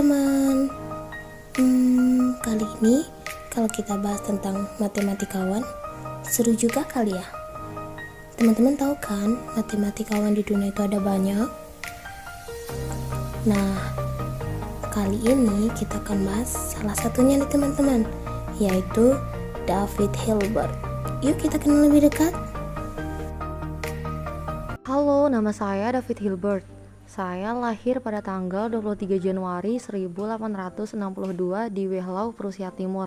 teman-teman. Kali ini kalau kita bahas tentang matematikawan, seru juga kali ya. Teman-teman tahu kan, matematikawan di dunia itu ada banyak. Nah, kali ini kita akan bahas salah satunya nih teman-teman, yaitu David Hilbert. Yuk kita kenal lebih dekat. Halo, nama saya David Hilbert. Saya lahir pada tanggal 23 Januari 1862 di Wehlau, Prusia Timur.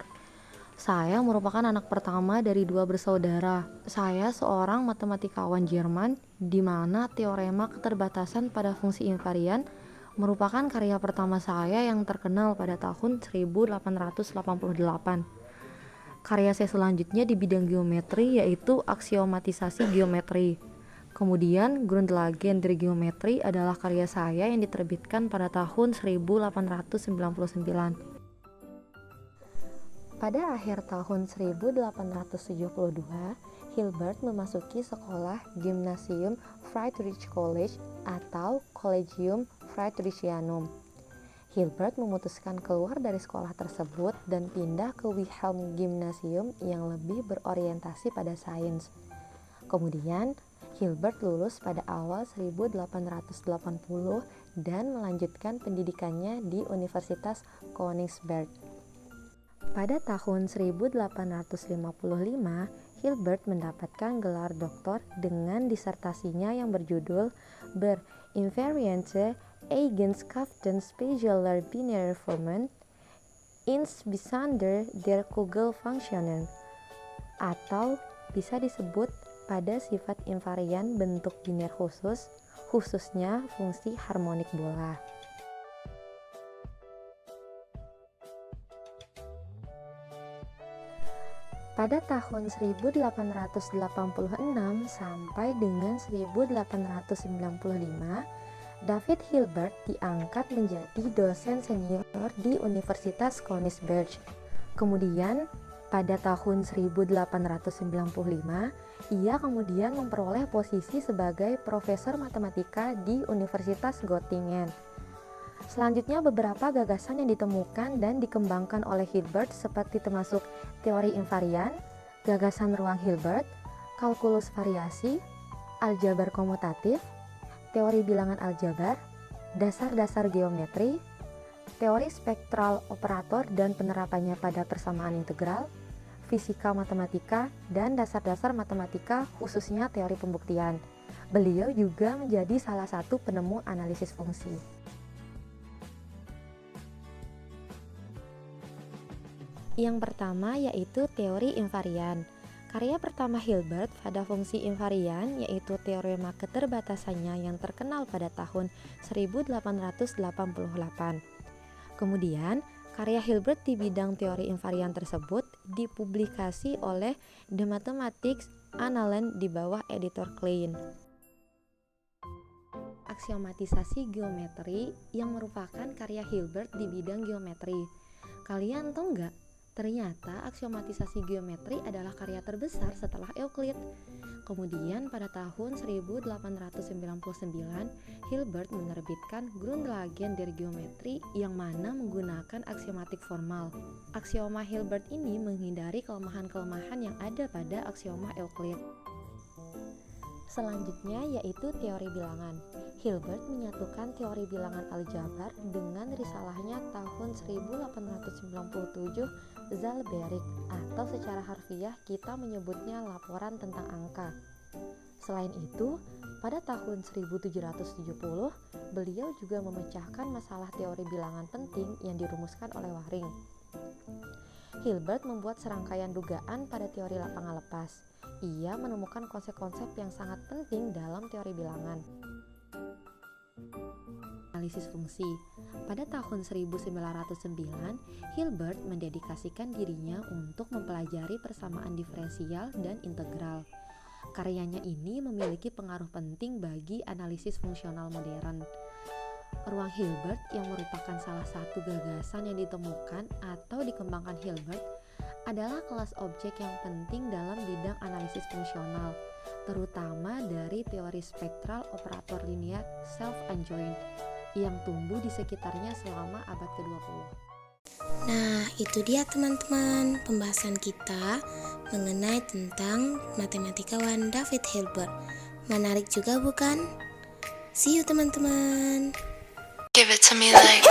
Saya merupakan anak pertama dari dua bersaudara. Saya seorang matematikawan Jerman di mana teorema keterbatasan pada fungsi invarian merupakan karya pertama saya yang terkenal pada tahun 1888. Karya saya selanjutnya di bidang geometri yaitu aksiomatisasi geometri. Kemudian Grundlagen der Geometrie adalah karya saya yang diterbitkan pada tahun 1899. Pada akhir tahun 1872, Hilbert memasuki sekolah Gymnasium Friedrich College atau Collegium Friedrichianum. Hilbert memutuskan keluar dari sekolah tersebut dan pindah ke Wilhelm Gymnasium yang lebih berorientasi pada sains. Kemudian, Hilbert lulus pada awal 1880 dan melanjutkan pendidikannya di Universitas Königsberg. Pada tahun 1855, Hilbert mendapatkan gelar doktor dengan disertasinya yang berjudul Ber Invariante Eigenschaften spezieller binaire Formen, insbesondere der Kugelfunktionen, atau bisa disebut pada sifat invarian bentuk biner khusus, khususnya fungsi harmonik bola. Pada tahun 1886 sampai dengan 1895, David Hilbert diangkat menjadi dosen senior di Universitas Königsberg. Kemudian, pada tahun 1895, ia kemudian memperoleh posisi sebagai profesor matematika di Universitas Göttingen. Selanjutnya beberapa gagasan yang ditemukan dan dikembangkan oleh Hilbert seperti termasuk teori invarian, gagasan ruang Hilbert, kalkulus variasi, aljabar komutatif, teori bilangan aljabar, dasar-dasar geometri, teori spektral operator dan penerapannya pada persamaan integral, fisika matematika, dan dasar-dasar matematika khususnya teori pembuktian. Beliau juga menjadi salah satu penemu analisis fungsi. Yang pertama yaitu teori invarian. Karya pertama Hilbert pada fungsi invarian yaitu teorema keterbatasannya yang terkenal pada tahun 1888. Kemudian, karya Hilbert di bidang teori invarian tersebut dipublikasi oleh The Mathematics Annalen di bawah editor Klein. Aksiomatisasi geometri yang merupakan karya Hilbert di bidang geometri. Kalian tahu nggak? Ternyata aksiomatisasi geometri adalah karya terbesar setelah Euclid. Kemudian pada tahun 1899, Hilbert menerbitkan Grundlagen der Geometrie yang mana menggunakan aksiomatik formal. Aksioma Hilbert ini menghindari kelemahan-kelemahan yang ada pada aksioma Euclid. Selanjutnya yaitu teori bilangan. Hilbert menyatukan teori bilangan aljabar dengan risalahnya tahun 1897 Zalberik, atau secara harfiah kita menyebutnya laporan tentang angka. Selain itu, pada tahun 1770 beliau juga memecahkan masalah teori bilangan penting yang dirumuskan oleh Waring. Hilbert membuat serangkaian dugaan pada teori lapangan lepas. Ia menemukan konsep-konsep yang sangat penting dalam teori bilangan. Analisis fungsi. Pada tahun 1909, Hilbert mendedikasikan dirinya untuk mempelajari persamaan diferensial dan integral. Karyanya ini memiliki pengaruh penting bagi analisis fungsional modern. Ruang Hilbert yang merupakan salah satu gagasan yang ditemukan atau dikembangkan Hilbert adalah kelas objek yang penting dalam bidang analisis fungsional, terutama dari teori spektral operator linear self-adjoint. yang tumbuh di sekitarnya selama abad ke-20. Nah, itu dia teman-teman pembahasan kita mengenai tentang matematikawan David Hilbert. Menarik juga bukan? See you teman-teman. Give it to me like